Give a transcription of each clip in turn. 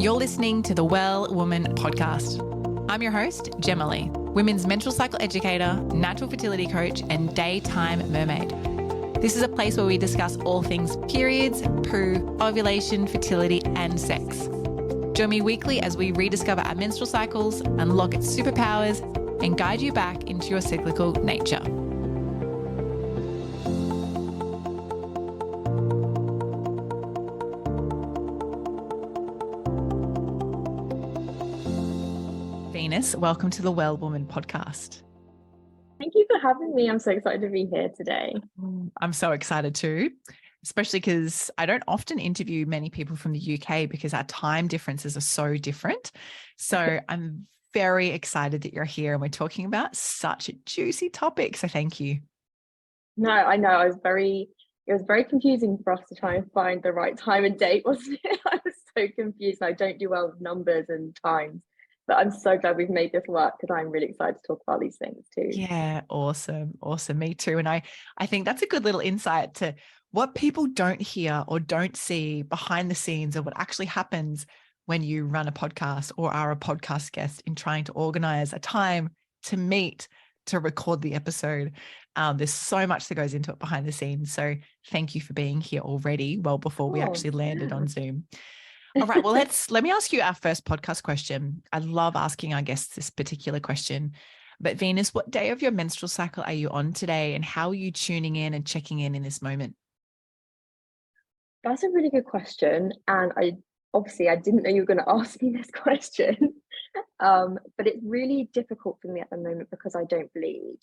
You're listening to the Well Woman podcast. I'm your host, Jema, women's menstrual cycle educator, natural fertility coach, and daytime mermaid. This is a place where we discuss all things periods, poo, ovulation, fertility, and sex. Join me weekly as we rediscover our menstrual cycles, unlock its superpowers, and guide you back into your cyclical nature. Venus, welcome to the Well Woman podcast. Thank you for having me. I'm so excited to be here today. I'm so excited too, especially because I don't often interview many people from the UK because our time differences are so different. So I'm very excited that you're here and we're talking about such a juicy topic. So thank you. No, I know. It was very confusing for us to try and find the right time and date, wasn't it? I was so confused. I don't do well with numbers and times. But I'm so glad we've made this work because I'm really excited to talk about these things too. Yeah, awesome. Me too. And I think that's a good little insight to what people don't hear or don't see behind the scenes of what actually happens when you run a podcast or are a podcast guest in trying to organize a time to meet, to record the episode. There's so much that goes into it behind the scenes. So thank you for being here already, well before we actually landed on Zoom. All right, well, let me ask you our first podcast question. I love asking our guests this particular question. But Venus, what day of your menstrual cycle are you on today, and how are you tuning in and checking in this moment? That's a really good question. And I didn't know you were going to ask me this question. But it's really difficult for me at the moment because I don't bleed.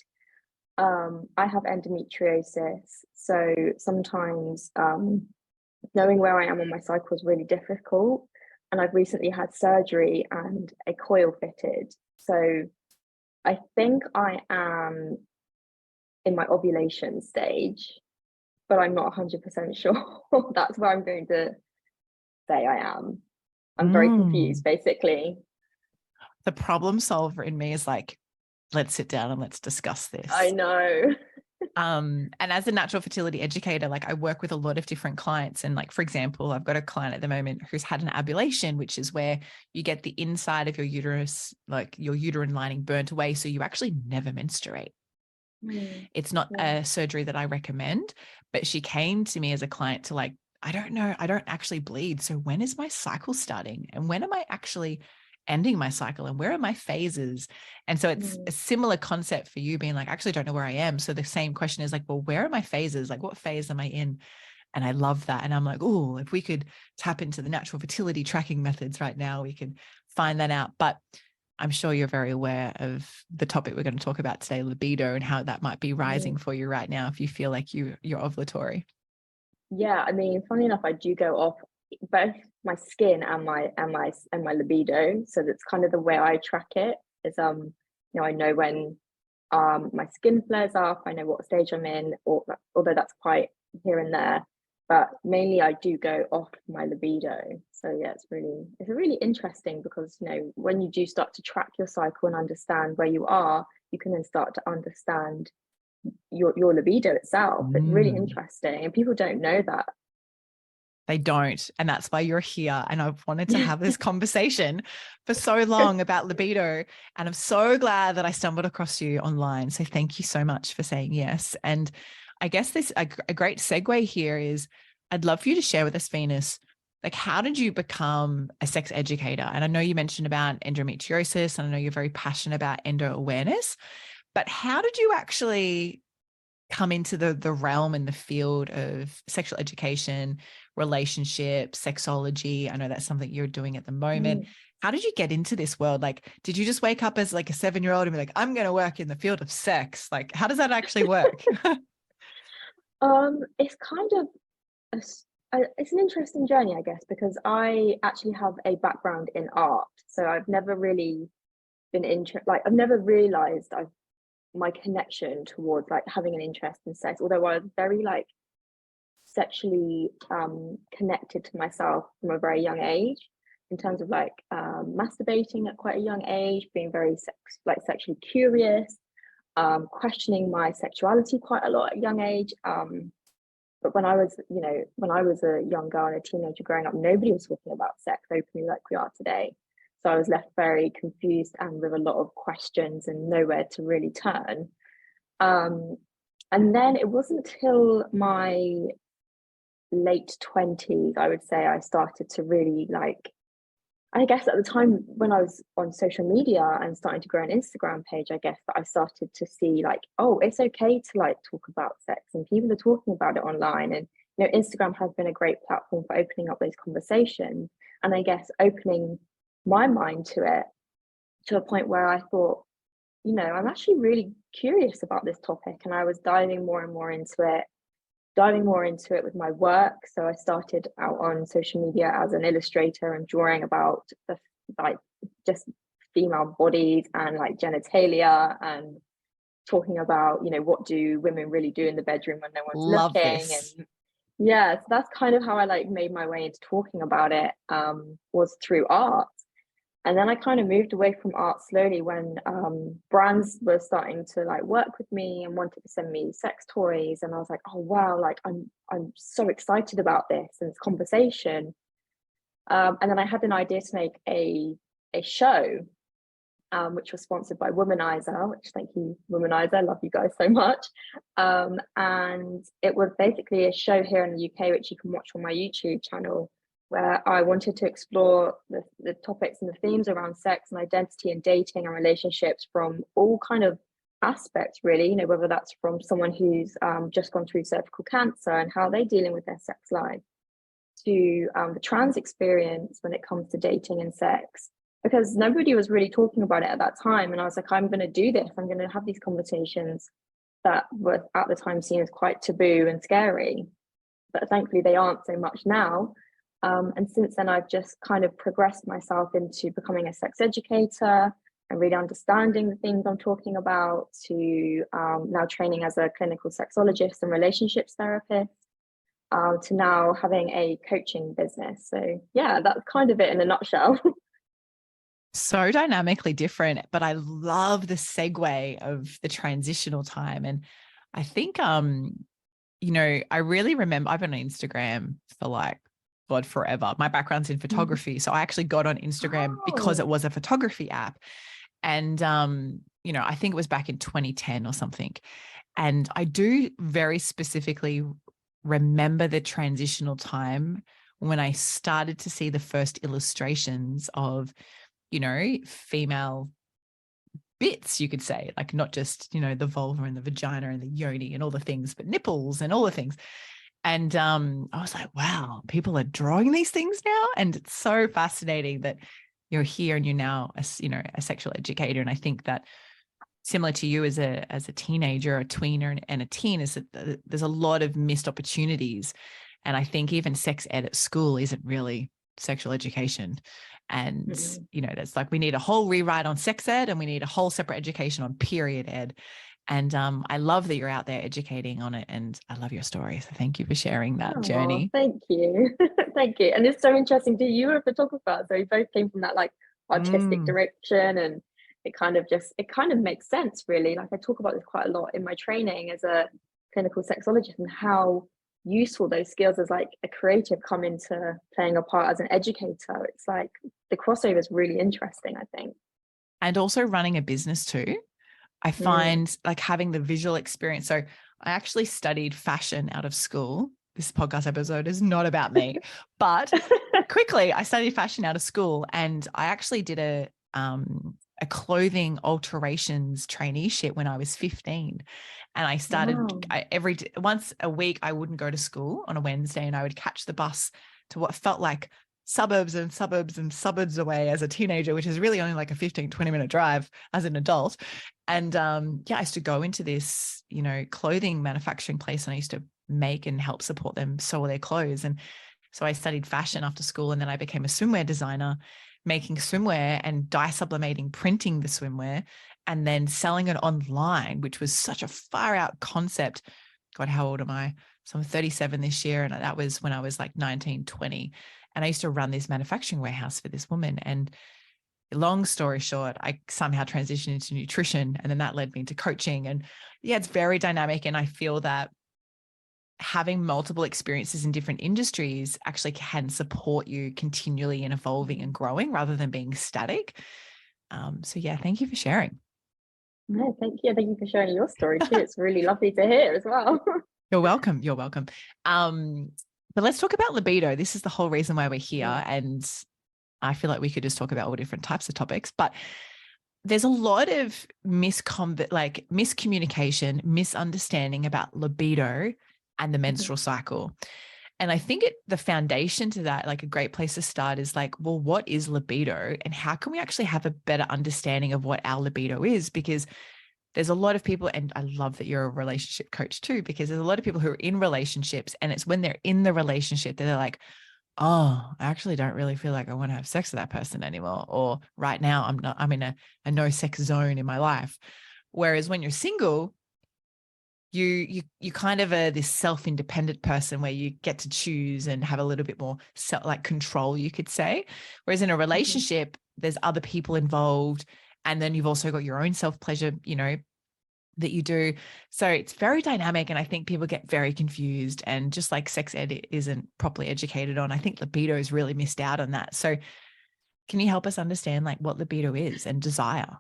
I have endometriosis. So sometimes knowing where I am on my cycle is really difficult, and I've recently had surgery and a coil fitted. So I think I am in my ovulation stage, but I'm not 100% sure. That's where I'm going to say I am. I'm very confused, basically. The problem solver in me is like, let's sit down and let's discuss this. I know. And as a natural fertility educator, like I work with a lot of different clients. And like, for example, I've got a client at the moment who's had an abulation, which is where you get the inside of your uterus, like your uterine lining burnt away. So you actually never menstruate. It's not a surgery that I recommend, but she came to me as a client to like, I don't know, I don't actually bleed. So when is my cycle starting? And when am I actually ending my cycle, and where are my phases? And so it's a similar concept for you being like, I actually don't know where I am. So the same question is like, well, where are my phases? Like, what phase am I in? And I love that. And I'm like, oh, if we could tap into the natural fertility tracking methods right now, we could find that out. But I'm sure you're very aware of the topic we're going to talk about today, libido, and how that might be rising for you right now if you feel like you're ovulatory. Yeah, I mean, funny enough, I do go off both my skin and my libido. So that's kind of the way I track it. Is I know when my skin flares up, I know what stage I'm in, or although that's quite here and there, but mainly I do go off my libido. So yeah, it's really interesting because when you do start to track your cycle and understand where you are, you can then start to understand your libido itself. It's really interesting, and people don't know that. They don't. And that's why you're here. And I've wanted to have this conversation for so long about libido. And I'm so glad that I stumbled across you online. So thank you so much for saying yes. And I guess a great segue here is I'd love for you to share with us, Venus, like, how did you become a sex educator? And I know you mentioned about endometriosis, and I know you're very passionate about endo awareness, but how did you actually come into the realm and the field of sexual education, relationships, sexology? I know that's something you're doing at the moment. How did you get into this world? Like, did you just wake up as like a 7-year-old and be like, I'm going to work in the field of sex? Like, how does that actually work? It's kind of it's an interesting journey, I guess, because I actually have a background in art. So I've never really been I've never realized my connection towards like having an interest in sex, although I was very like sexually connected to myself from a very young age, in terms of like masturbating at quite a young age, being very sexually curious, questioning my sexuality quite a lot at a young age. But when I was, when I was a young girl and a teenager growing up, nobody was talking about sex openly like we are today. So I was left very confused and with a lot of questions and nowhere to really turn. Um, and then it wasn't until my late 20s, I would say, I started to really like, I guess at the time when I was on social media and starting to grow an Instagram page, I guess that I started to see like, oh, it's okay to like talk about sex and people are talking about it online. And, Instagram has been a great platform for opening up those conversations. And I guess opening my mind to it to a point where I thought, I'm actually really curious about this topic. And I was diving more into it with my work. So I started out on social media as an illustrator and drawing about the like just female bodies and like genitalia and talking about, what do women really do in the bedroom when no one's Love looking. this. And yeah, so that's kind of how I like made my way into talking about it, was through art. And then I kind of moved away from art slowly when brands were starting to like work with me and wanted to send me sex toys. And I was like, oh wow, like I'm so excited about this and this conversation. And then I had an idea to make a show, which was sponsored by Womanizer, which thank you, Womanizer, I love you guys so much. And it was basically a show here in the UK, which you can watch on my YouTube channel, where I wanted to explore the topics and the themes around sex and identity and dating and relationships from all kind of aspects, really, whether that's from someone who's just gone through cervical cancer and how they're dealing with their sex life, to the trans experience when it comes to dating and sex, because nobody was really talking about it at that time. And I was like, I'm going to do this. I'm going to have these conversations that were at the time seen as quite taboo and scary. But thankfully, they aren't so much now. And since then, I've just kind of progressed myself into becoming a sex educator and really understanding the things I'm talking about, to now training as a clinical sexologist and relationships therapist, to now having a coaching business. So yeah, that's kind of it in a nutshell. So dynamically different, but I love the segue of the transitional time. And I think, I really remember I've been on Instagram for like, God, forever. My background's in photography. So I actually got on Instagram because it was a photography app. And, I think it was back in 2010 or something. And I do very specifically remember the transitional time when I started to see the first illustrations of, female bits, you could say, like not just, the vulva and the vagina and the yoni and all the things, but nipples and all the things. And I was like, wow, people are drawing these things now. And it's so fascinating that you're here and you're now a sexual educator. And I think that similar to you as a teenager, a tweener and a teen, is that there's a lot of missed opportunities. And I think even sex ed at school isn't really sexual education. And, that's like, we need a whole rewrite on sex ed and we need a whole separate education on period ed. And I love that you're out there educating on it. And I love your story. So thank you for sharing that journey. Thank you. Thank you. And it's so interesting. You were a photographer, so we both came from that like artistic direction, and it kind of makes sense, really. Like I talk about this quite a lot in my training as a clinical sexologist, and how useful those skills as like a creative come into playing a part as an educator. It's like the crossover is really interesting, I think. And also running a business too. I find like having the visual experience. So I actually studied fashion out of school. This podcast episode is not about me, but quickly I studied fashion out of school, and I actually did a clothing alterations traineeship when I was 15. And I started once a week, I wouldn't go to school on a Wednesday, and I would catch the bus to what felt like suburbs and suburbs and suburbs away as a teenager, which is really only like a 15, 20-minute drive as an adult. And I used to go into this, clothing manufacturing place, and I used to make and help support them sew their clothes. And so I studied fashion after school, and then I became a swimwear designer, making swimwear and dye sublimating, printing the swimwear, and then selling it online, which was such a far out concept. God, how old am I? So I'm 37 this year. And that was when I was like 19, 20. And I used to run this manufacturing warehouse for this woman. And long story short, I somehow transitioned into nutrition, and then that led me into coaching. And yeah, it's very dynamic. And I feel that having multiple experiences in different industries actually can support you continually in evolving and growing rather than being static. So yeah, thank you for sharing. No, thank you. Thank you for sharing your story too. It's really lovely to hear as well. You're welcome. You're welcome. But let's talk about libido. This is the whole reason why we're here. And I feel like we could just talk about all different types of topics, but there's a lot of miscommunication, misunderstanding about libido and the menstrual cycle. And I think the foundation to that, like a great place to start is like, well, what is libido and how can we actually have a better understanding of what our libido is? Because there's a lot of people, and I love that you're a relationship coach too, because there's a lot of people who are in relationships and it's when they're in the relationship that they're like, oh, I actually don't really feel like I want to have sex with that person anymore. Or right now I'm in a no sex zone in my life. Whereas when you're single, you kind of are this self-independent person where you get to choose and have a little bit more control, you could say. Whereas in a relationship, there's other people involved. And then you've also got your own self-pleasure, that you do. So it's very dynamic. And I think people get very confused, and just like sex ed isn't properly educated on, I think libido is really missed out on that. So can you help us understand like what libido is and desire?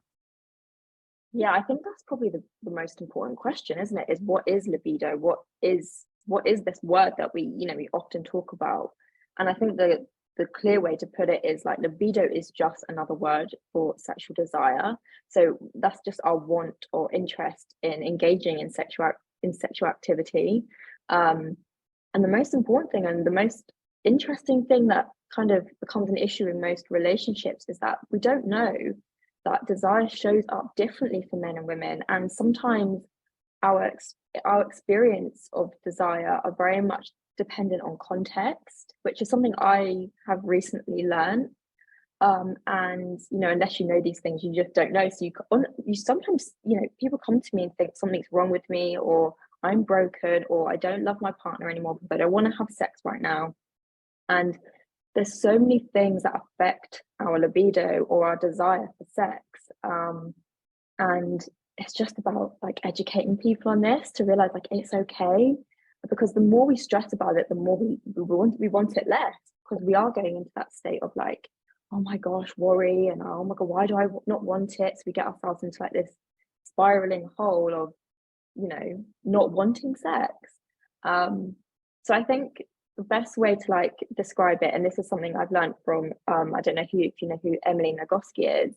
Yeah, I think that's probably the most important question, isn't it? Is what is libido? What is this word that we often talk about? And I think the clear way to put it is like libido is just another word for sexual desire. So that's just our want or interest in engaging in sexual activity. And the most important thing and the most interesting thing that kind of becomes an issue in most relationships is that we don't know that desire shows up differently for men and women, and sometimes our experience of desire are very much dependent on context, which is something I have recently learned. And unless you know these things, you just don't know. So you sometimes, people come to me and think something's wrong with me, or I'm broken, or I don't love my partner anymore because I don't want to have sex right now. And there's so many things that affect our libido or our desire for sex. And it's just about like educating people on this to realize like it's okay, because the more we stress about it, the more we want it less, because we are going into that state of like, oh my gosh, worry, and oh my god, why do I not want it? So we get ourselves into like this spiraling hole of not wanting sex. So I think the best way to like describe it, and this is something I've learned from I don't know if you know who Emily Nagoski is,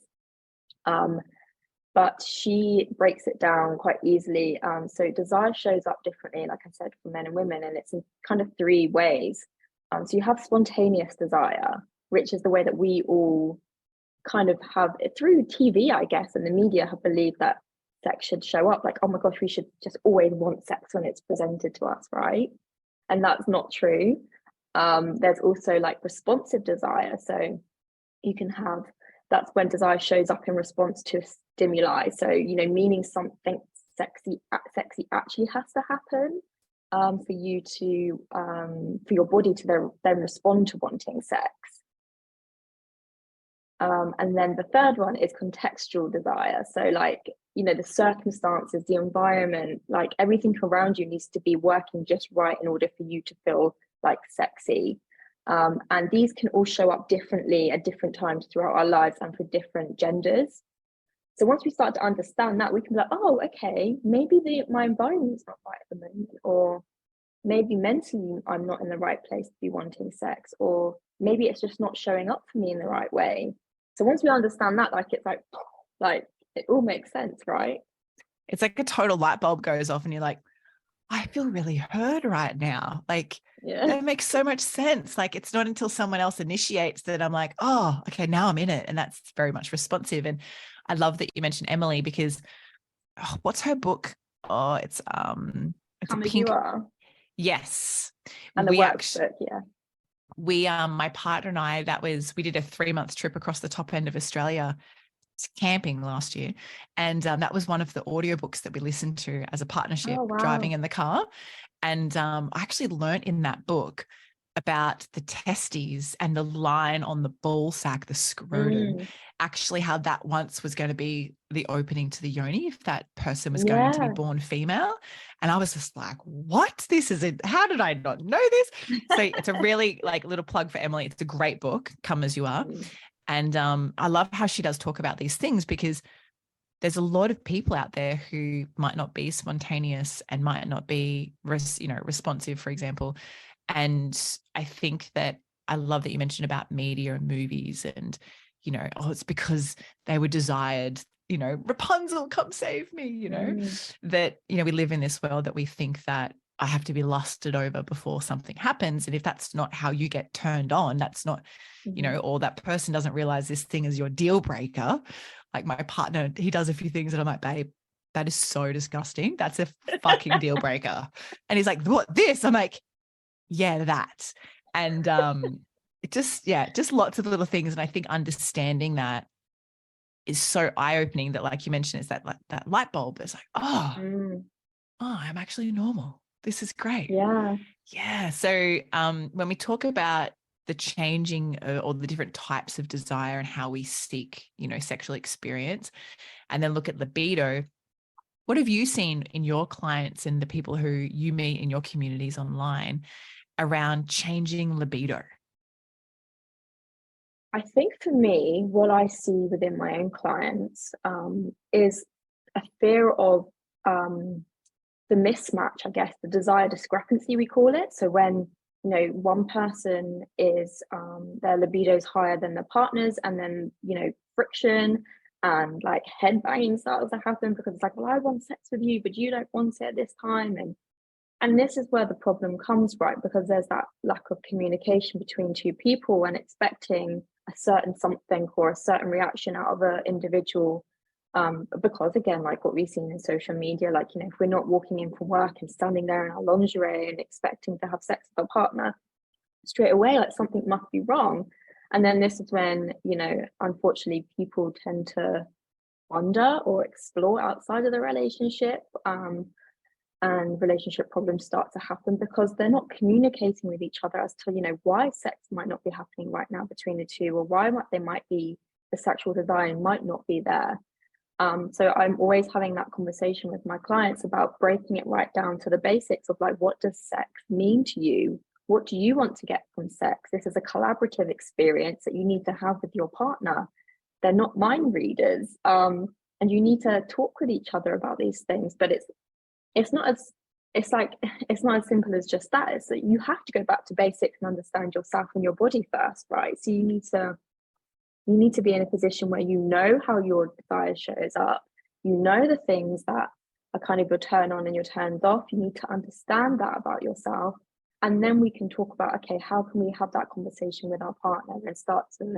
but she breaks it down quite easily. So desire shows up differently, like I said, for men and women, and it's in kind of three ways. So you have spontaneous desire, which is the way that we all kind of have it through TV, I guess, and the media have believed that sex should show up like, oh my gosh, we should just always want sex when it's presented to us, right? And that's not true. There's also like responsive desire. So you can have, that's when desire shows up in response to a stimuli. So, meaning something sexy actually has to happen for you to, for your body to then respond to wanting sex. And then the third one is contextual desire. So like, the circumstances, the environment, like everything around you needs to be working just right in order for you to feel like sexy. And these can all show up differently at different times throughout our lives and for different genders. So once we start to understand that, we can be like, oh, okay, maybe my environment's not right at the moment, or maybe mentally I'm not in the right place to be wanting sex, or maybe it's just not showing up for me in the right way. So once we understand that, like it's like it all makes sense, right? It's like a total light bulb goes off and you're like, I feel really heard right now. Like that makes so much sense. Like it's not until someone else initiates that I'm like, oh, okay, now I'm in it. And that's very much responsive. And I love that you mentioned Emily, because what's her book? Oh, it's Come a as pink. you are. Yes. And the workbook, yeah. We my partner and I, we did a 3-month trip across the top end of Australia camping last year, and that was one of the audiobooks that we listened to as a partnership. Oh, wow. Driving in the car. And I actually learned in that book about the testes and the line on the ball sack, the scrotum, Mm. actually how that once was going to be the opening to the yoni if that person was going to be Yeah. born female. And I was just like, what? This is it. How did I not know this? So it's a really like little plug for Emily. It's a great book, Come As You Are. Mm. And I love how she does talk about these things, because there's a lot of people out there who might not be spontaneous and might not be, responsive, for example. And I think that I love that you mentioned about media and movies and, it's because they were desired, Rapunzel, come save me, Mm. that, we live in this world that we think that I have to be lusted over before something happens. And if that's not how you get turned on, that's not, Mm. or that person doesn't realize this thing is your deal breaker. Like my partner, he does a few things and I'm like, babe, that is so disgusting. That's a fucking deal breaker. And he's like, what, this? I'm like, yeah, that. And just lots of little things. And I think understanding that is so eye-opening, that, like you mentioned, is that like that light bulb is like, Mm. I'm actually normal. This is great. Yeah. Yeah. So when we talk about the changing or the different types of desire and how we seek, sexual experience, and then look at libido, what have you seen in your clients and the people who you meet in your communities online around changing libido? I think for me, what I see within my own clients is a fear of the mismatch, I guess, the desire discrepancy, we call it. So when, one person is their libido is higher than their partners, and then, friction and like head banging starts to happen because it's like, well, I want sex with you, but you don't want it at this time. And this is where the problem comes, right? Because there's that lack of communication between two people, and expecting a certain something or a certain reaction out of an individual. Because again, like what we've seen in social media, like, if we're not walking in from work and standing there in our lingerie and expecting to have sex with our partner, straight away, like something must be wrong. And then this is when, unfortunately, people tend to wonder or explore outside of the relationship. And relationship problems start to happen because they're not communicating with each other as to, why sex might not be happening right now between the two, or why they might be, the sexual desire might not be there. So I'm always having that conversation with my clients about breaking it right down to the basics of like, what does sex mean to you? What do you want to get from sex? This is a collaborative experience that you need to have with your partner. They're not mind readers. And you need to talk with each other about these things, but it's not as it's not as simple as just that. It's that you have to go back to basics and understand yourself and your body first, right? So you need to be in a position where you know how your desire shows up, the things that are kind of your turn on and your turns off. You need to understand that about yourself, and then we can talk about, okay, how can we have that conversation with our partner and start to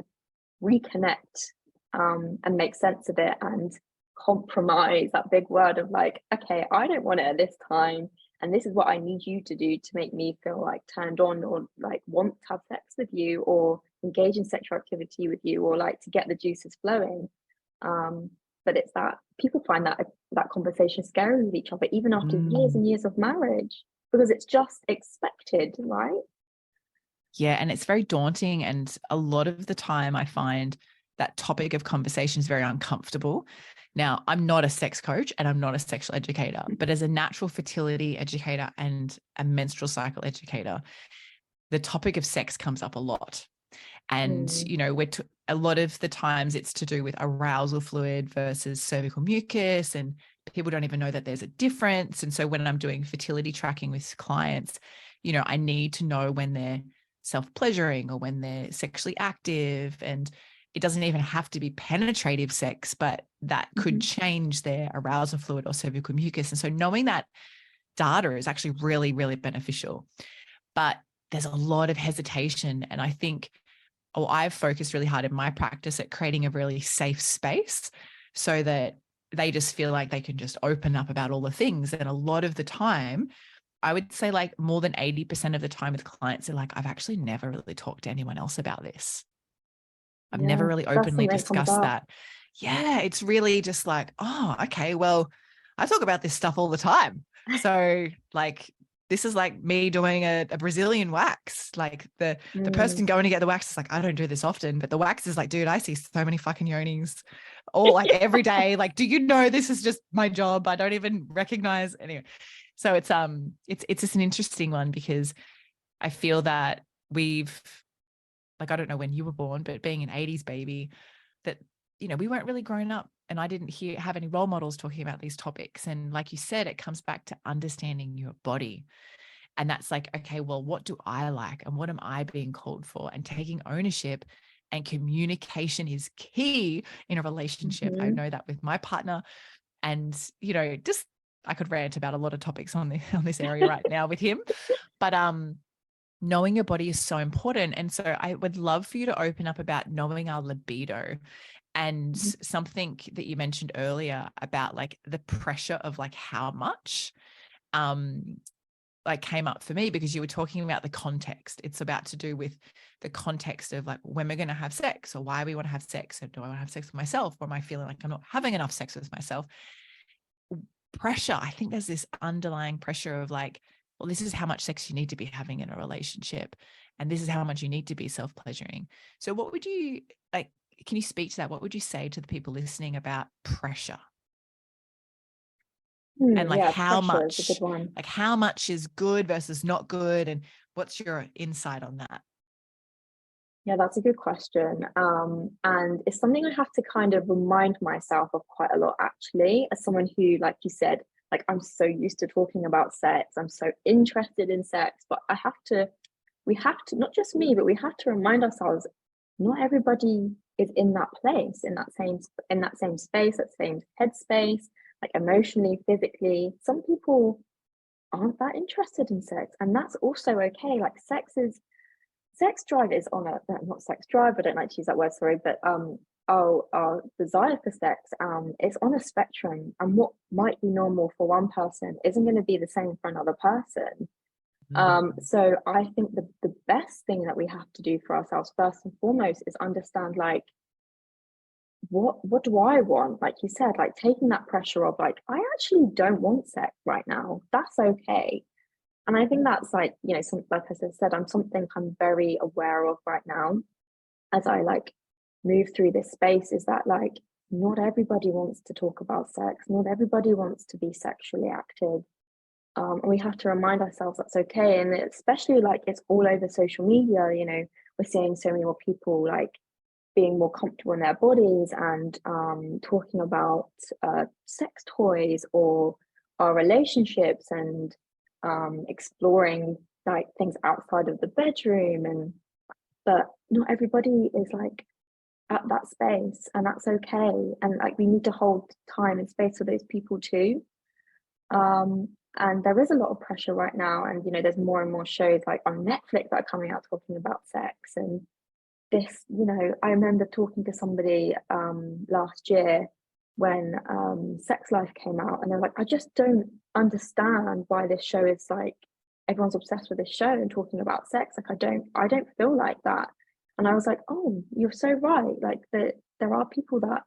reconnect, and make sense of it, and compromise, that big word of like, okay, I don't want it at this time, and this is what I need you to do to make me feel like turned on, or like want to have sex with you, or engage in sexual activity with you, or like to get the juices flowing. But it's that people find that conversation scary with each other, even after years and years of marriage, because it's just expected, right? Yeah. And it's very daunting. And a lot of the time I find that topic of conversation is very uncomfortable. Now, I'm not a sex coach and I'm not a sexual educator, but as a natural fertility educator and a menstrual cycle educator, the topic of sex comes up a lot. And, a lot of the times it's to do with arousal fluid versus cervical mucus, and people don't even know that there's a difference. And so when I'm doing fertility tracking with clients, I need to know when they're self-pleasuring or when they're sexually active. And it doesn't even have to be penetrative sex, but that could change their arousal fluid or cervical mucus. And so knowing that data is actually really, really beneficial. But there's a lot of hesitation. And I think, I've focused really hard in my practice at creating a really safe space so that they just feel like they can just open up about all the things. And a lot of the time, I would say like more than 80% of the time with clients are like, I've actually never really talked to anyone else about this. I've never Yeah, really that's openly something that comes discussed up. that. Yeah, it's really just like, oh, okay, well, I talk about this stuff all the time. So like, this is like me doing a Brazilian wax. Like the person Mm. going to get the wax is like, I don't do this often, but the wax is like, dude, I see so many fucking yonis all like every day. Like, do you know, this is just my job. I don't even recognize anyway. So it's just an interesting one, because I feel that we've, like, I don't know when you were born, but being an 80s baby, that, you know, we weren't really grown up, and I didn't have any role models talking about these topics. And like you said, it comes back to understanding your body. And that's like, okay, well, what do I like? And what am I being called for? And taking ownership and communication is key in a relationship. I Mm-hmm. know that with my partner. And, you know, just, I could rant about a lot of topics on this area right now with him. But knowing your body is so important. And so I would love for you to open up about knowing our libido, and Mm-hmm. something that you mentioned earlier about like the pressure of like how much like came up for me, because you were talking about the context. It's about to do with the context of like when we're going to have sex, or why we want to have sex, and do I want to have sex with myself, or am I feeling like I'm not having enough sex with myself? Pressure. I think there's this underlying pressure of like, well, this is how much sex you need to be having in a relationship, and this is how much you need to be self-pleasuring. So what would you like, can you speak to that? What would you say to the people listening about pressure? And like Yeah, pressure is a good one. how much is good versus not good, and what's your insight on that? Yeah, that's a good question. And it's something I have to kind of remind myself of quite a lot, actually, as someone who, like you said, like I'm so used to talking about sex, I'm so interested in sex, but we have to, not just me, but we have to remind ourselves, not everybody is in that place, in that same space, that same headspace, like emotionally, physically. Some people aren't that interested in sex, and that's also okay. Like sex drive is on a not sex drive, I don't like to use that word, sorry, but our desire for sex is on a spectrum, and what might be normal for one person isn't going to be the same for another person. So I think the best thing that we have to do for ourselves first and foremost is understand, like, what do I want? Like you said, like taking that pressure of like, I actually don't want sex right now. That's okay. And I think that's like, you know, like I said, something I'm very aware of right now as I like move through this space, is that like not everybody wants to talk about sex, not everybody wants to be sexually active. And we have to remind ourselves that's okay. And especially like it's all over social media, you know, we're seeing so many more people like being more comfortable in their bodies, and talking about sex toys or our relationships, and exploring like things outside of the bedroom. And but not everybody is like at that space, and that's okay. And like we need to hold time and space for those people too. And there is a lot of pressure right now, and you know, there's more and more shows like on Netflix that are coming out talking about sex. And this, you know, I remember talking to somebody last year when Sex Life came out, and they're like, I just don't understand why this show is like everyone's obsessed with this show and talking about sex. Like I don't feel like that. And I was like, oh, you're so right. Like there are people that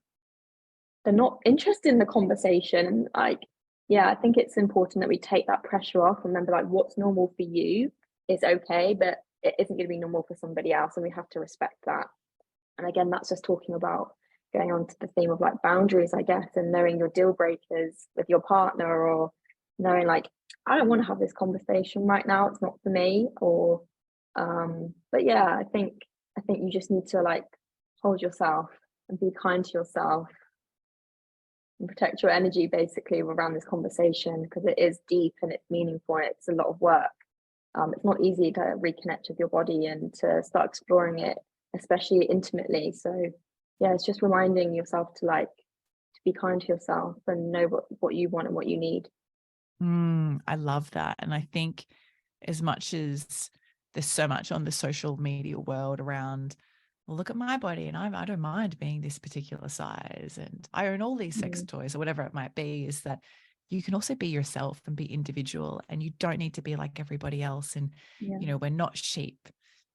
they're not interested in the conversation. Like, yeah, I think it's important that we take that pressure off. Remember, like, what's normal for you is okay, but it isn't going to be normal for somebody else, and we have to respect that. And again, that's just talking about going on to the theme of like boundaries, I guess, and knowing your deal breakers with your partner, or knowing like, I don't want to have this conversation right now, it's not for me. Or but yeah, I think you just need to like hold yourself and be kind to yourself and protect your energy basically around this conversation, because it is deep and it's meaningful and it's a lot of work. It's not easy to reconnect with your body and to start exploring it, especially intimately. So yeah, it's just reminding yourself to like to be kind to yourself and know what you want and what you need. I love that. And I think as much as there's so much on the social media world around, well, look at my body and I don't mind being this particular size and I own all these sex Mm, toys or whatever it might be, is that you can also be yourself and be individual, and you don't need to be like everybody else. And, yeah. you know, we're not sheep.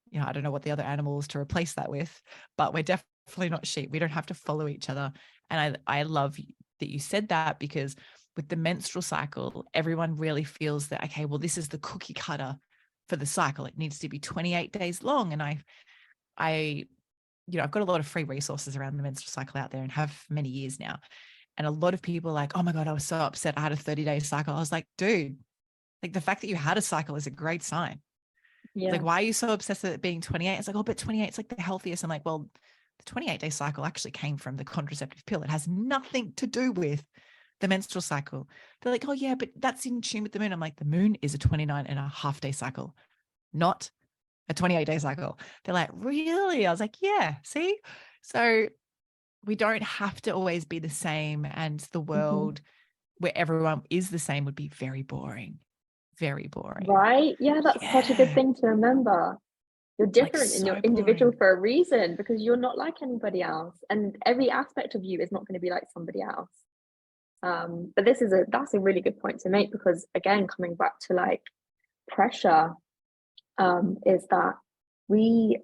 You know, I don't know what the other animals to replace that with, but we're definitely not sheep. We don't have to follow each other. And I love that you said that, because with the menstrual cycle, everyone really feels that, okay, well, this is the cookie cutter for the cycle. It needs to be 28 days long. And I've got a lot of free resources around the menstrual cycle out there and have for many years now. And a lot of people are like, oh my God, I was so upset I had a 30-day cycle. I was like, dude, like the fact that you had a cycle is a great sign. Yeah. Like, why are you so obsessed with it being 28? It's like, oh, but 28 is like the healthiest. I'm like, well, the 28-day cycle actually came from the contraceptive pill. It has nothing to do with the menstrual cycle. They're like, oh yeah, but that's in tune with the moon. I'm like, the moon is a 29.5-day cycle, not a 28-day cycle. They're like, really? I was like, yeah, see? So we don't have to always be the same. And the world where everyone is the same would be very boring. Very boring. Right? Yeah, that's such a good thing to remember. You're Like, different and so you're individual boring. for a reason, because you're not like anybody else. And every aspect of you is not going to be like somebody else. But that's a really good point to make, because again, coming back to like pressure, is that we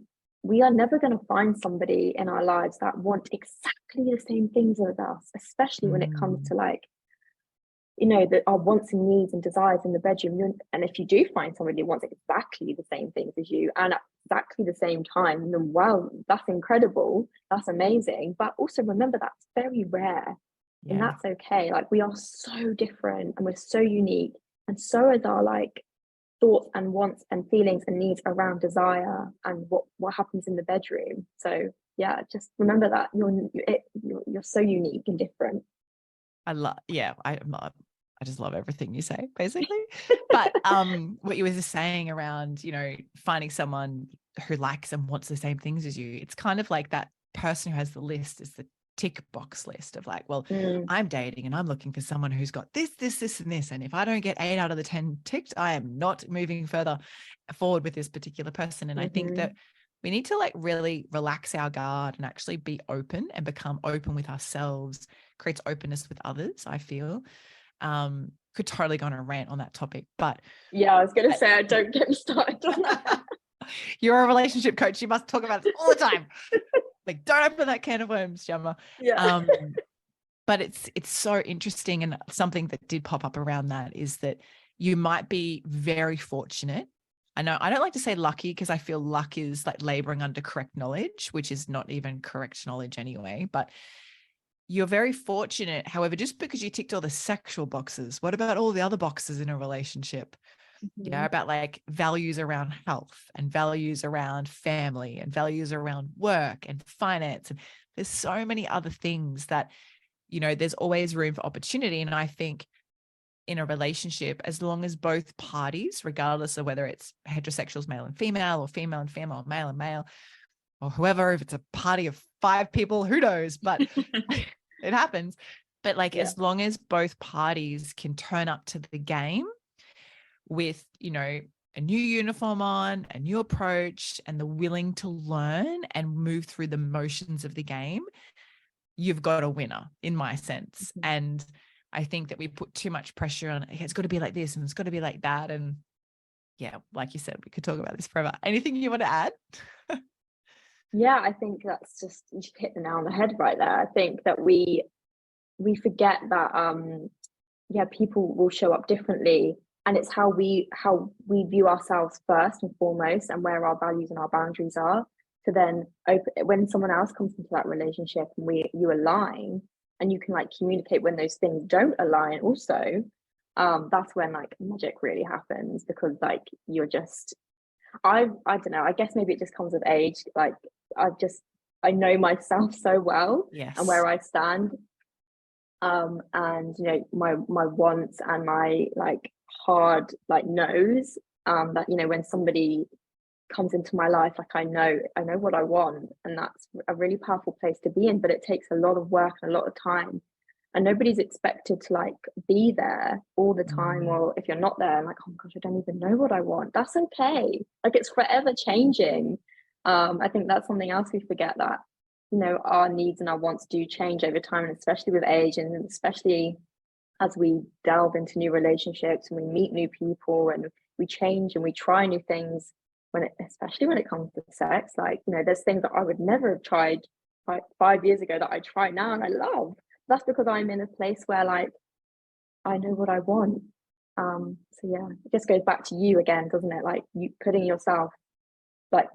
are never going to find somebody in our lives that want exactly the same things as us, especially when it comes to like, our wants and needs and desires in the bedroom. And if you do find somebody who wants exactly the same things as you and at exactly the same time, then wow, that's incredible, that's amazing. But also remember, that's very rare. And Yeah. that's okay. Like, we are so different and we're so unique, and so is our like thoughts and wants and feelings and needs around desire and what happens in the bedroom. So yeah, just remember that you're so unique and different. I just love everything you say, basically. But what you were just saying around, finding someone who likes and wants the same things as you, it's kind of like that person who has the list is the tick box list of like, well, I'm dating and I'm looking for someone who's got this, this, this, and this. And if I don't get 8 out of the 10 ticked, I am not moving further forward with this particular person. And I think that we need to like really relax our guard and actually be open and become open with ourselves. Creates openness with others, I feel. Could totally go on a rant on that topic, but yeah, I was gonna say, don't get me started on that. You're a relationship coach, you must talk about this all the time. Like, don't open that can of worms, Jema. Yeah. But it's so interesting, and something that did pop up around that is that you might be very fortunate. I know I don't like to say lucky, because I feel luck is like laboring under correct knowledge, which is not even correct knowledge anyway, but you're very fortunate. However, just because you ticked all the sexual boxes, what about all the other boxes in a relationship? About like values around health and values around family and values around work and finance. And there's so many other things that, there's always room for opportunity. And I think in a relationship, as long as both parties, regardless of whether it's heterosexuals, male and female, or female and female, male and male, or whoever, if it's a party of 5 people, who knows, but it happens. But like, as long as both parties can turn up to the game with, a new uniform on, a new approach, and the willing to learn and move through the motions of the game, you've got a winner, in my sense. And I think that we put too much pressure on, it's got to be like this and it's got to be like that. And yeah, like you said, we could talk about this forever. Anything you want to add? Yeah, I think that's just, you hit the nail on the head right there. I think that we forget that people will show up differently, and it's how we view ourselves first and foremost, and where our values and our boundaries are, to then when someone else comes into that relationship and you align, and you can like communicate when those things don't align also, that's when like magic really happens, because like you're just, I don't know, I guess maybe it just comes with age. Like, I know myself so well, Yes. and where I stand, and my wants and my like hard like no's, that when somebody comes into my life, like I know what I want, and that's a really powerful place to be in. But it takes a lot of work and a lot of time, and nobody's expected to like be there all the time. Or if you're not there, I'm like, oh my gosh, I don't even know what I want. That's okay. Like, it's forever changing. I think that's something else we forget, that our needs and our wants do change over time, and especially with age, and especially as we delve into new relationships and we meet new people and we change and we try new things, especially when it comes to sex. Like, there's things that I would never have tried 5 years ago that I try now and I love. That's because I'm in a place where like I know what I want. So yeah, it just goes back to you again, doesn't it? Like you putting yourself like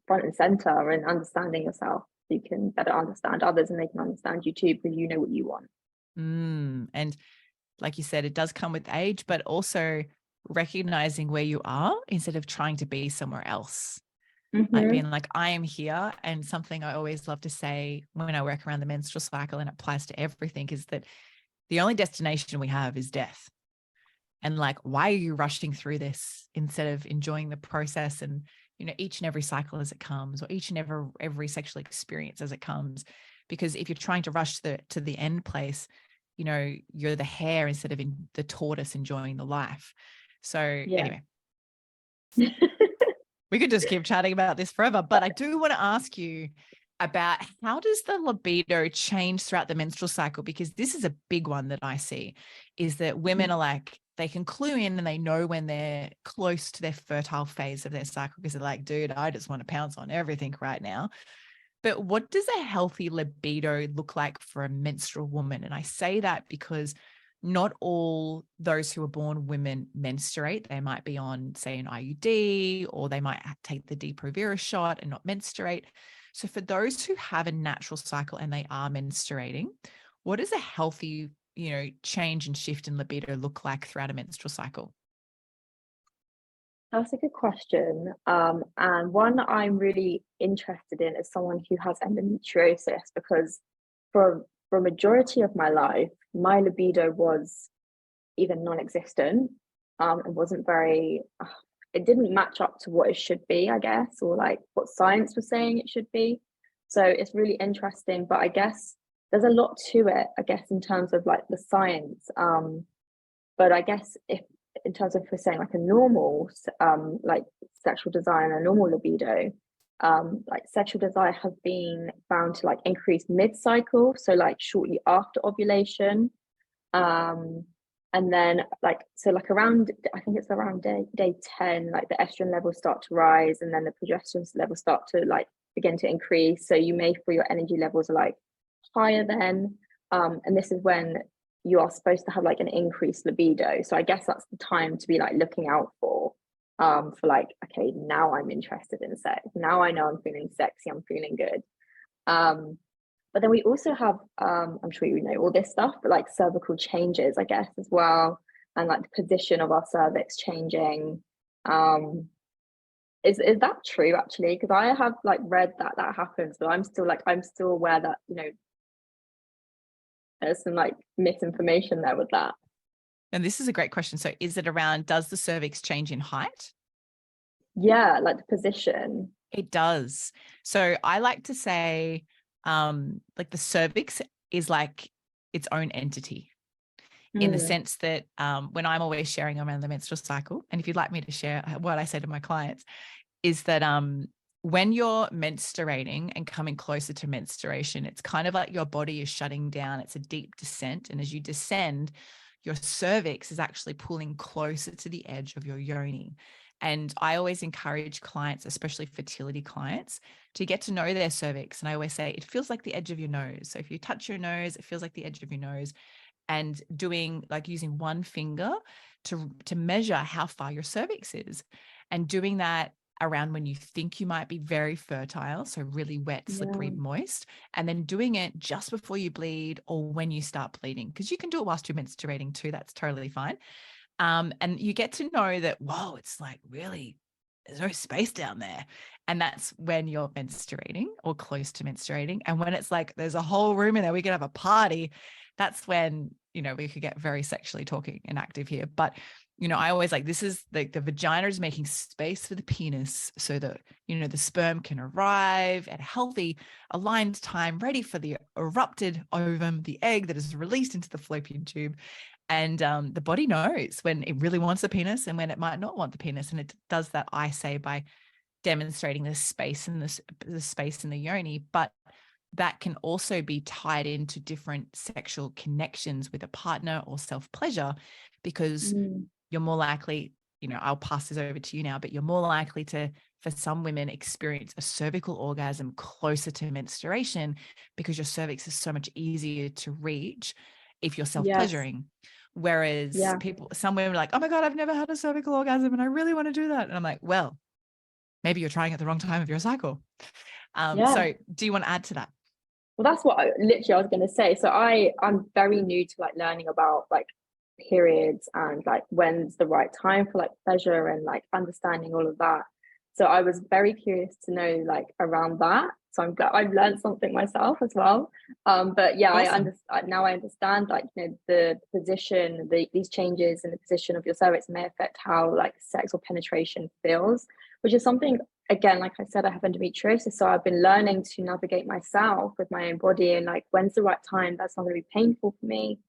front and center and understanding yourself, so you can better understand others and they can understand you too, because you know what you want. And like you said, it does come with age, but also recognizing where you are instead of trying to be somewhere else. Like Mm-hmm. being like, I am here. And something I always love to say when I work around the menstrual cycle, and it applies to everything, is that the only destination we have is death. And like, why are you rushing through this instead of enjoying the process and, each and every cycle as it comes, or each and every sexual experience as it comes? Because if you're trying to rush to the end place, you're the hare instead of the tortoise enjoying the life. So Yeah. anyway, we could just keep chatting about this forever, but I do want to ask you about, how does the libido change throughout the menstrual cycle? Because this is a big one that I see, is that women are like, they can clue in and they know when they're close to their fertile phase of their cycle, because they're like, dude, I just want to pounce on everything right now. But what does a healthy libido look like for a menstrual woman? And I say that because not all those who are born women menstruate. They might be on, say, an IUD, or they might take the Depo-Provera shot and not menstruate. So for those who have a natural cycle and they are menstruating, what does a healthy, change and shift in libido look like throughout a menstrual cycle? That's a good question. And one I'm really interested in is someone who has endometriosis, because for a majority of my life, my libido was either non-existent. It wasn't very, it didn't match up to what it should be, I guess, or like what science was saying it should be. So it's really interesting, but I guess there's a lot to it, I guess, in terms of like the science. But I guess if in terms of, for saying like a normal like sexual desire and a normal libido, like sexual desire has been found to like increase mid-cycle, so like shortly after ovulation. um and then like, so like around, I think it's around day 10, like the estrogen levels start to rise, and then the progesterone levels start to like begin to increase, so you may feel your energy levels are like higher then. And this is when you are supposed to have like an increased libido, so I guess that's the time to be like looking out for like, okay, now I'm interested in sex, now I know I'm feeling sexy, I'm feeling good. But then we also have, I'm sure you know all this stuff, but like cervical changes, I guess, as well, and like the position of our cervix changing. Is that true actually? Because I have like read that that happens, but I'm still aware that, there's some like misinformation there with that. And this is a great question. So is it around, does the cervix change in height? Yeah, like the position. It does. So I like to say, like the cervix is like its own entity, in the Mm, sense that when I'm always sharing around the menstrual cycle, and if you'd like me to share what I say to my clients, is that when you're menstruating and coming closer to menstruation, it's kind of like your body is shutting down. It's a deep descent. And as you descend, your cervix is actually pulling closer to the edge of your yoni. And I always encourage clients, especially fertility clients, to get to know their cervix. And I always say, it feels like the edge of your nose. So if you touch your nose, it feels like the edge of your nose. And doing like using one finger to measure how far your cervix is, and doing that around when you think you might be very fertile, so really wet, slippery, yeah, moist, and then doing it just before you bleed or when you start bleeding, because you can do it whilst you're menstruating too. That's totally fine. And you get to know that, whoa, it's like really, there's no space down there. And that's when you're menstruating or close to menstruating. And when it's like there's a whole room in there, we could have a party. That's when, we could get very sexually talking and active here. But, I always like, this is the vagina is making space for the penis so that, the sperm can arrive at a healthy, aligned time, ready for the erupted ovum, the egg that is released into the fallopian tube. And the body knows when it really wants the penis and when it might not want the penis. And it does that, I say, by demonstrating the space in the space in the yoni. But that can also be tied into different sexual connections with a partner or self-pleasure, because mm, you're more likely, I'll pass this over to you now, but you're more likely to, for some women, experience a cervical orgasm closer to menstruation, because your cervix is so much easier to reach if you're yes, self-pleasuring. Whereas Yeah. some women are like, oh my God, I've never had a cervical orgasm and I really want to do that. And I'm like, well, maybe you're trying at the wrong time of your cycle. Yeah. So do you want to add to that? Well, that's what I was going to say. So I'm very new to like learning about like periods and like when's the right time for like pleasure and like understanding all of that. So I was very curious to know like around that. So I'm glad I've learned something myself as well. But yeah, Awesome. now I understand like, you know, the position, these changes in the position of your cervix may affect how like sex or penetration feels, which is something, again, like I said, I have endometriosis, so I've been learning to navigate myself with my own body and like when's the right time that's not going to be painful for me.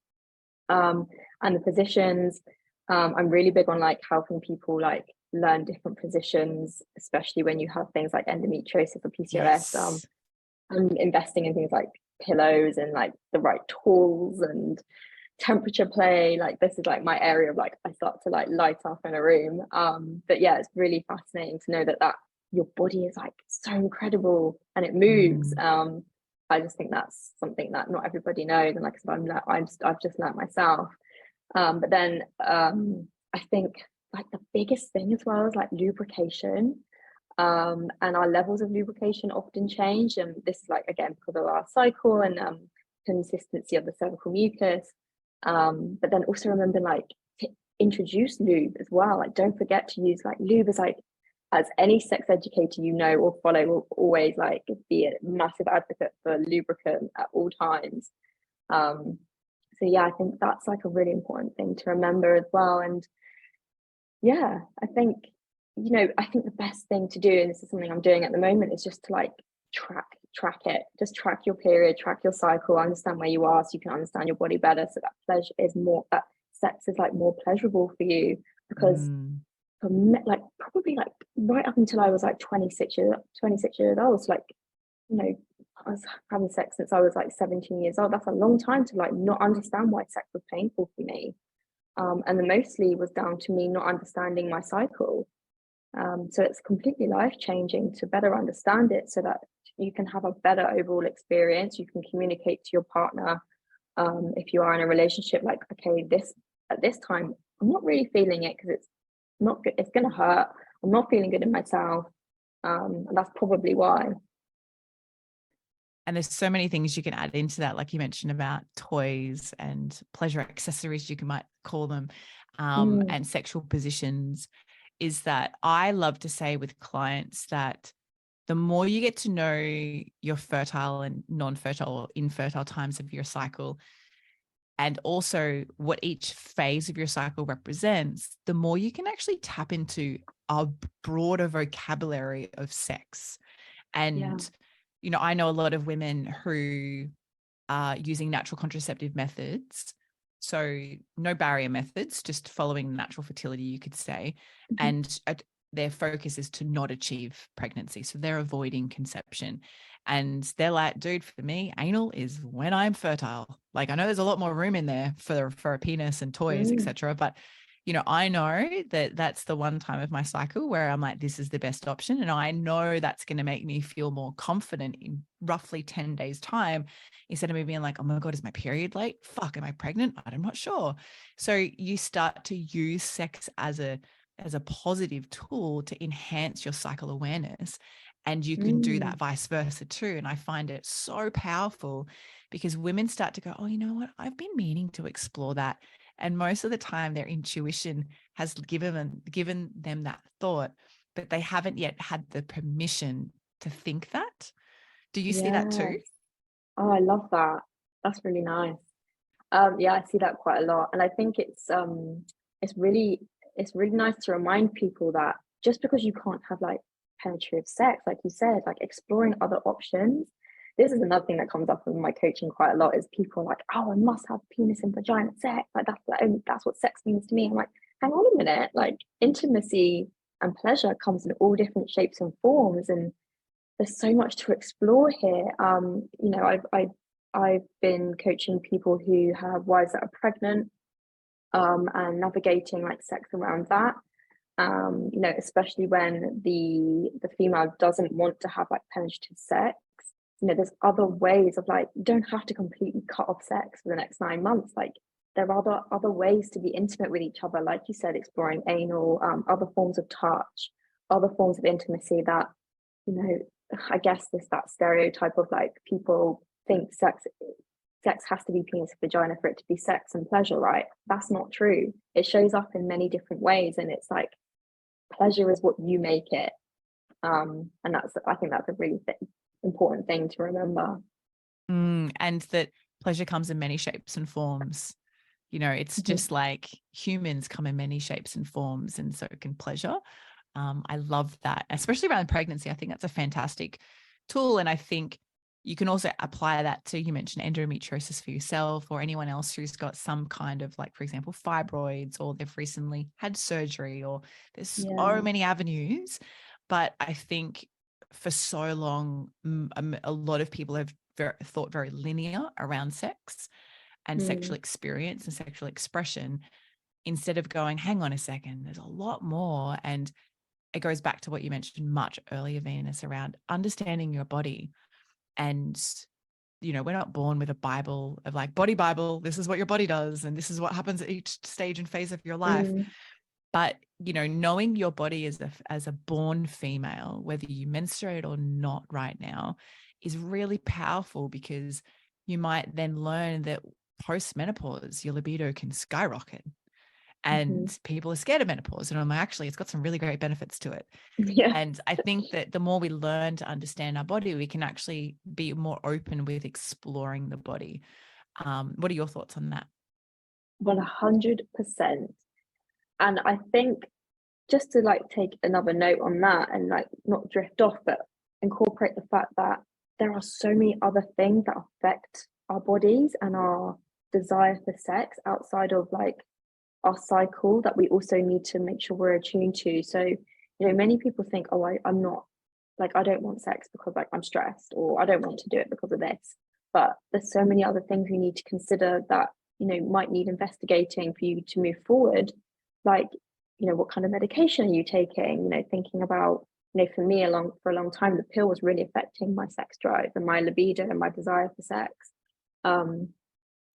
And the positions, I'm really big on like helping people like learn different positions, especially when you have things like endometriosis or PCOS. Yes. I'm investing in things like pillows and like the right tools and temperature play. Like this is like my area of like I start to like light up in a room. But yeah, it's really fascinating to know that your body is like so incredible and it moves. I just think that's something that not everybody knows, and like I said, I've just learned myself. But then I think like the biggest thing as well is like lubrication. And our levels of lubrication often change, and this is like again because of our cycle and consistency of the cervical mucus. But then also remember like to introduce lube as well. Like don't forget to use like lube as any sex educator you know or follow will always like be a massive advocate for lubricant at all times. So yeah, I think that's like a really important thing to remember as well. And yeah, I think, you know, I think the best thing to do, and this is something I'm doing at the moment, is just to like track it. Just track your period, track your cycle, understand where you are so you can understand your body better. So that pleasure is more, that sex is like more pleasurable for you. Because for me, like probably like right up until I was like 26 years old, so like, you know, I was having sex since I was like 17 years old. That's a long time to like not understand why sex was painful for me. And the mostly was down to me not understanding my cycle. So it's completely life changing to better understand it so that you can have a better overall experience. You can communicate to your partner if you are in a relationship, like, okay, at this time, I'm not really feeling it because it's not good. It's going to hurt. I'm not feeling good in myself. And that's probably why. And there's so many things you can add into that, like you mentioned about toys and pleasure accessories, might call them, and sexual positions, is that I love to say with clients that the more you get to know your fertile and non-fertile or infertile times of your cycle, and also what each phase of your cycle represents, the more you can actually tap into a broader vocabulary of sex. And you know, I know a lot of women who are using natural contraceptive methods. So no barrier methods, just following natural fertility, you could say. And their focus is to not achieve pregnancy. So they're avoiding conception. And they're like, dude, for me, anal is when I'm fertile. Like I know there's a lot more room in there for a penis and toys, etc. But you know, I know that that's the one time of my cycle where I'm like, this is the best option. And I know that's going to make me feel more confident in roughly 10 days time, instead of me being like, oh my God, is my period late? Fuck, am I pregnant? I'm not sure. So you start to use sex as a positive tool to enhance your cycle awareness. And you can do that vice versa too. And I find it so powerful because women start to go, oh, you know what? I've been meaning to explore that. And most of the time their intuition has given them that thought, but they haven't yet had the permission to think that. Do you see that too? Oh, I love that. That's really nice. Yeah, I see that quite a lot. And I think it's really nice to remind people that just because you can't have like penetrative sex, like you said, like exploring other options. This is another thing that comes up in my coaching quite a lot is people are like, oh, I must have penis and vagina sex. Like that's what sex means to me. I'm like, hang on a minute, like intimacy and pleasure comes in all different shapes and forms. And there's so much to explore here. You know, I've been coaching people who have wives that are pregnant, and navigating like sex around that. You know, especially when the female doesn't want to have like penetrative sex. You know, there's other ways of like, you don't have to completely cut off sex for the next 9 months. Like there are other ways to be intimate with each other, like you said, exploring anal, other forms of touch, other forms of intimacy that, you know, I guess there's that stereotype of like people think sex has to be penis and vagina for it to be sex and pleasure, right? That's not true. It shows up in many different ways, and it's like pleasure is what you make it. And I think that's a really important thing to remember. And that pleasure comes in many shapes and forms. You know, it's just like humans come in many shapes and forms, and so can pleasure. I love that, especially around pregnancy. I think that's a fantastic tool. And I think you can also apply that to, you mentioned endometriosis for yourself or anyone else who's got some kind of, like, for example, fibroids, or they've recently had surgery, or there's so many avenues. But I think for so long, a lot of people have thought very linear around sex and sexual experience and sexual expression, instead of going, hang on a second, there's a lot more. And it goes back to what you mentioned much earlier, Venus, around understanding your body. And, you know, we're not born with a Bible of like, body Bible, this is what your body does, and this is what happens at each stage and phase of your life. But, you know, knowing your body as a born female, whether you menstruate or not right now, is really powerful, because you might then learn that post-menopause, your libido can skyrocket. And people are scared of menopause. And I'm like, actually, it's got some really great benefits to it. And I think that the more we learn to understand our body, we can actually be more open with exploring the body. What are your thoughts on that? 100%. And I think, just to like take another note on that and like not drift off, but incorporate the fact that there are so many other things that affect our bodies and our desire for sex outside of like our cycle, that we also need to make sure we're attuned to. So, you know, many people think, oh, I'm not, like, I don't want sex because like I'm stressed, or I don't want to do it because of this. But there's so many other things you need to consider that, you know, might need investigating for you to move forward. Like, you know, what kind of medication are you taking? You know, thinking about, you know, for me, for a long time, the pill was really affecting my sex drive and my libido and my desire for sex.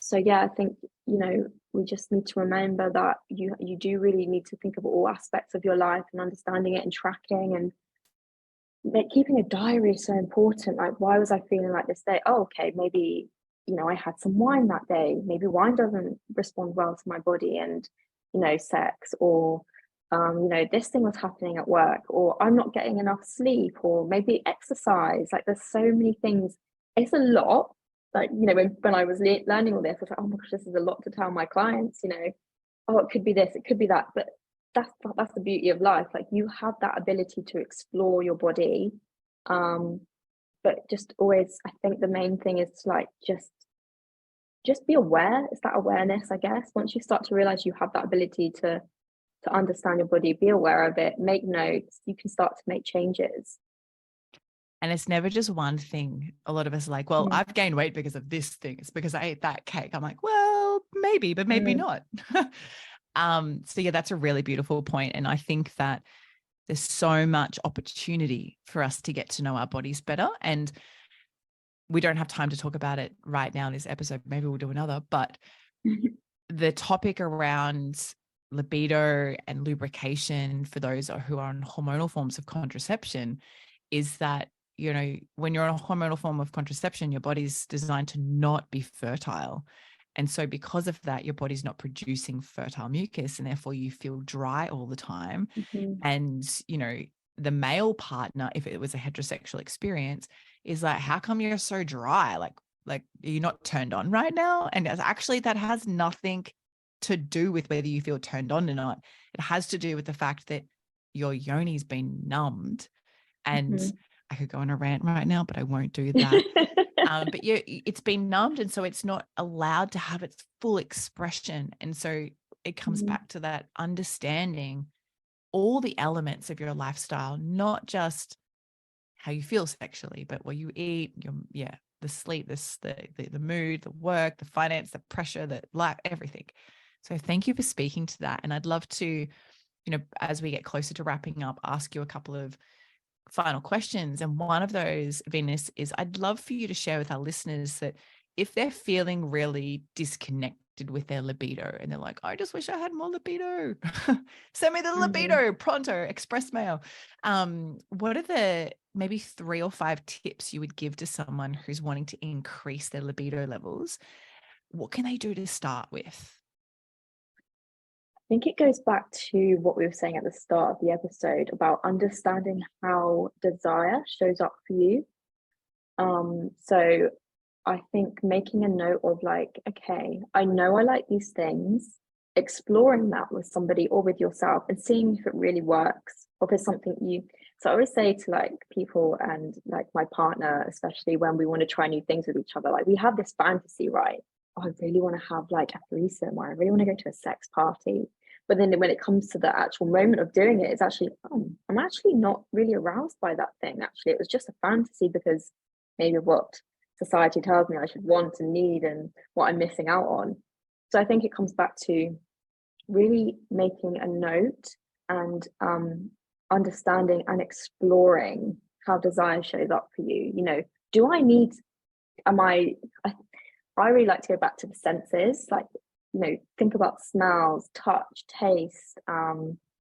So yeah, I think, you know, we just need to remember that you do really need to think of all aspects of your life and understanding it and tracking, and like keeping a diary is so important. Like, why was I feeling like this day? Oh, okay, maybe, you know, I had some wine that day. Maybe wine doesn't respond well to my body and, you know, sex, or you know, this thing was happening at work, or I'm not getting enough sleep, or maybe exercise. Like, there's so many things. It's a lot. Like, you know, when I was learning all this, I was like, oh my gosh, this is a lot to tell my clients, you know. Oh, it could be this, it could be that. But that's the beauty of life. Like, you have that ability to explore your body. But just always, I think the main thing is to like just be aware. It's that awareness, I guess. Once you start to realize you have that ability to understand your body, be aware of it, make notes, you can start to make changes. And it's never just one thing. A lot of us are like, well, I've gained weight because of this thing. It's because I ate that cake. I'm like, well, maybe, but maybe not. So yeah, that's a really beautiful point. And I think that there's so much opportunity for us to get to know our bodies better. And we don't have time to talk about it right now in this episode. Maybe we'll do another, but the topic around libido and lubrication for those who are on hormonal forms of contraception is that, you know, when you're on a hormonal form of contraception, your body's designed to not be fertile. And so because of that, your body's not producing fertile mucus, and therefore you feel dry all the time. And, you know, the male partner, if it was a heterosexual experience, is like, how come you're so dry? Like, are you not turned on right now? And actually that has nothing to do with whether you feel turned on or not. It has to do with the fact that your yoni's been numbed. And I could go on a rant right now, but I won't do that. But it's been numbed, and so it's not allowed to have its full expression. And so it comes back to that understanding all the elements of your lifestyle, not just how you feel sexually, but what you eat, the sleep, the mood, the work, the finance, the pressure, the life, everything. So thank you for speaking to that. And I'd love to, you know, as we get closer to wrapping up, ask you a couple of final questions. And one of those, Venus, is I'd love for you to share with our listeners that if they're feeling really disconnected disconnected with their libido and they're like, I just wish I had more libido. Send me the Mm-hmm. libido pronto, express mail. What are the maybe 3 or 5 tips you would give to someone who's wanting to increase their libido levels? What can they do to start with? I think it goes back to what we were saying at the start of the episode about understanding how desire shows up for you. So I think making a note of like, okay, I know I like these things, exploring that with somebody or with yourself and seeing if it really works or if it's something you. So I always say to like people and like my partner, especially when we want to try new things with each other, like we have this fantasy, right? Oh, I really want to have like a threesome, or I really want to go to a sex party. But then when it comes to the actual moment of doing it, it's actually, oh, I'm actually not really aroused by that thing. Actually, it was just a fantasy because maybe of what society tells me I should want and need and what I'm missing out on. So I think it comes back to really making a note and understanding and exploring how desire shows up for you. You know, do I need, am I really like to go back to the senses, like, you know, think about smells, touch, taste,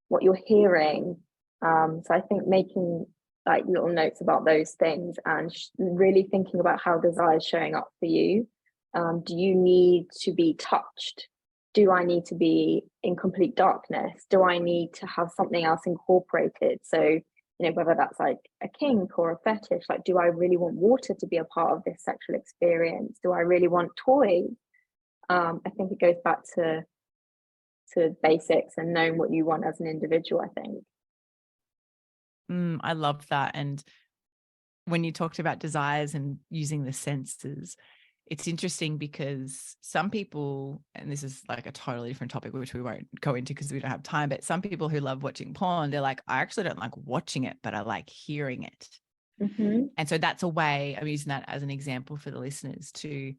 what you're hearing. So I think making like little notes about those things and really thinking about how desire is showing up for you. Do you need to be touched? Do I need to be in complete darkness? Do I need to have something else incorporated? So, you know, whether that's like a kink or a fetish, like, do I really want water to be a part of this sexual experience? Do I really want toys? I think it goes back to basics and knowing what you want as an individual, I think. I love that. And when you talked about desires and using the senses, it's interesting because some people, and this is like a totally different topic, which we won't go into because we don't have time, but some people who love watching porn, they're like, I actually don't like watching it, but I like hearing it. Mm-hmm. And so that's a way, I'm using that as an example for the listeners to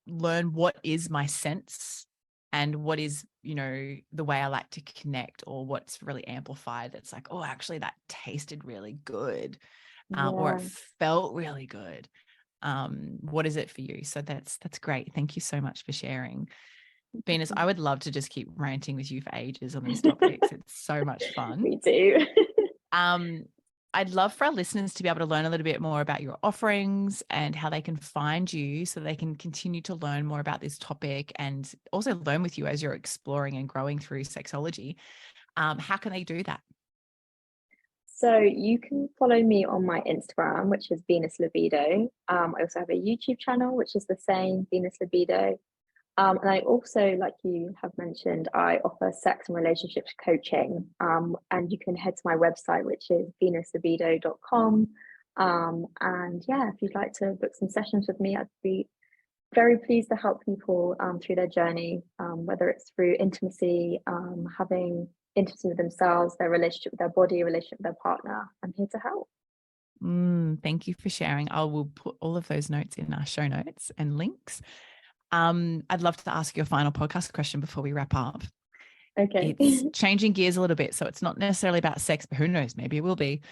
learn what is my sense and what is, you know, the way I like to connect, or what's really amplified. That's like, oh, actually that tasted really good, or it Yeah. felt really good. What is it for you? So that's great. Thank you so much for sharing. Venus, I would love to just keep ranting with you for ages on these topics. It's so much fun. Me too. I'd love for our listeners to be able to learn a little bit more about your offerings and how they can find you so they can continue to learn more about this topic and also learn with you as you're exploring and growing through sexology. How can they do that? So you can follow me on my Instagram, which is Venus Libido. I also have a YouTube channel, which is the same, Venus Libido. And I also, like you have mentioned, I offer sex and relationships coaching. And you can head to my website, which is venuslibido.com. And yeah, if you'd like to book some sessions with me, I'd be very pleased to help people through their journey, whether it's through intimacy, having intimacy with themselves, their relationship with their body, relationship with their partner. I'm here to help. Thank you for sharing. I will put all of those notes in our show notes and links. I'd love to ask you a final podcast question before we wrap up. Okay. It's changing gears a little bit. So it's not necessarily about sex, but who knows, maybe it will be.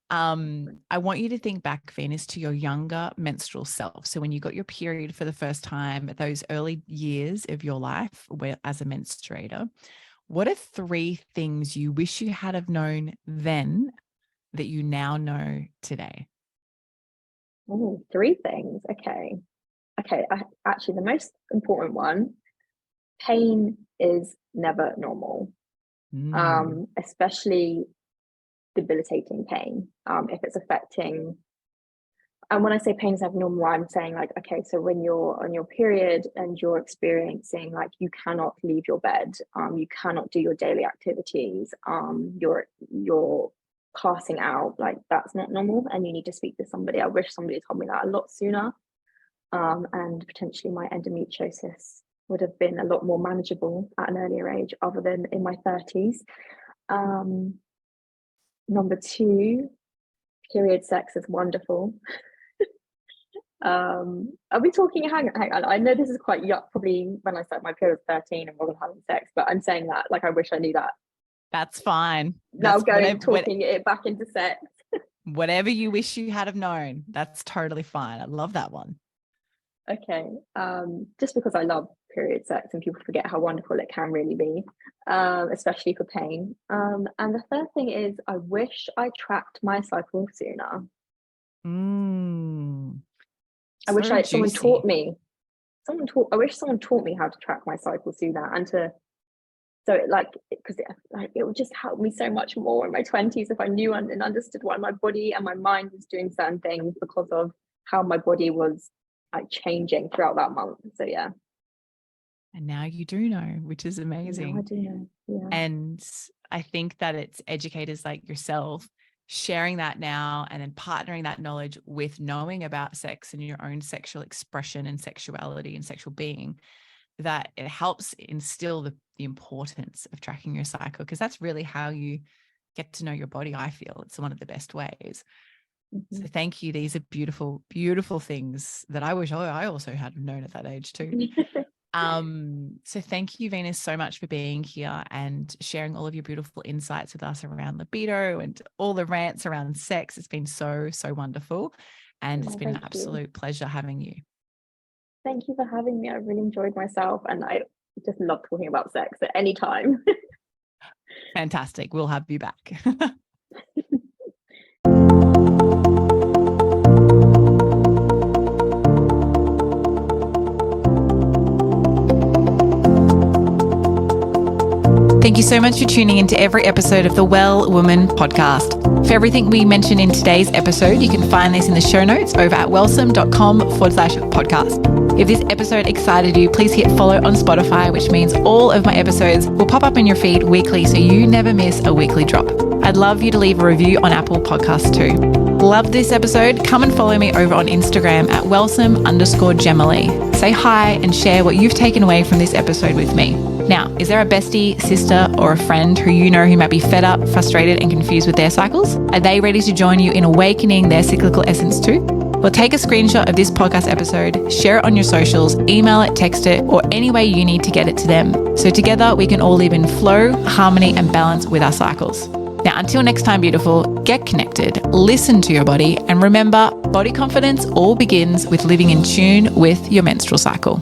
I want you to think back, Venus, to your younger menstrual self. So when you got your period for the first time, at those early years of your life as a menstruator, what are 3 things you wish you had have known then that you now know today? Oh, 3 things. Okay. Actually, the most important one, pain is never normal, especially debilitating pain. If it's affecting, and when I say pain is abnormal, I'm saying like, okay, so when you're on your period and you're experiencing like you cannot leave your bed, you cannot do your daily activities, you're passing out, like that's not normal, and you need to speak to somebody. I wish somebody told me that a lot sooner. And potentially my endometriosis would have been a lot more manageable at an earlier age other than in my 30s. Number 2, period sex is wonderful. Are we talking, hang on, I know this is quite young, probably when I started my period was 13 and wasn't having sex, but I'm saying that like I wish I knew that. That's fine. Now That's talking it back into sex. Whatever you wish you had have known, that's totally fine. I love that one. Okay. Just because I love period sex and people forget how wonderful it can really be, especially for pain. And the third thing is I wish I tracked my cycle sooner. Mm, I wish so someone taught juicy. me. I wish someone taught me how to track my cycle sooner and to so it, like because it would just help me so much more in my 20s if I knew and understood why my body and my mind was doing certain things because of how my body was like changing throughout that month. So yeah. And now you do know, which is Now I amazing. do know. Yeah. And I think that it's educators like yourself sharing that now and then partnering that knowledge with knowing about sex and your own sexual expression and sexuality and sexual being, that it helps instill the importance of tracking your cycle, because that's really how you get to know your body. I feel it's one of the best ways. So thank you. These are beautiful, beautiful things that I wish I also had known at that age too. So thank you, Venus, so much for being here and sharing all of your beautiful insights with us around libido and all the rants around sex. It's been so, so wonderful. And it's been an Thank you. absolute pleasure having you. Thank you for having me. I really enjoyed myself and I just love talking about sex at any time. Fantastic. We'll have you back. Thank you so much for tuning into every episode of the Well Woman podcast. For everything we mentioned in today's episode, you can find this in the show notes over at wellsome.com/podcast. If this episode excited you, please hit follow on Spotify, which means all of my episodes will pop up in your feed weekly so you never miss a weekly drop. I'd love you to leave a review on Apple Podcasts too. Love this episode? Come and follow me over on Instagram at wellsome_Jema. Say hi and share what you've taken away from this episode with me. Now, is there a bestie, sister, or a friend who you know who might be fed up, frustrated, and confused with their cycles? Are they ready to join you in awakening their cyclical essence too? Well, take a screenshot of this podcast episode, share it on your socials, email it, text it, or any way you need to get it to them. So together we can all live in flow, harmony, and balance with our cycles. Now, until next time, beautiful, get connected, listen to your body, and remember, body confidence all begins with living in tune with your menstrual cycle.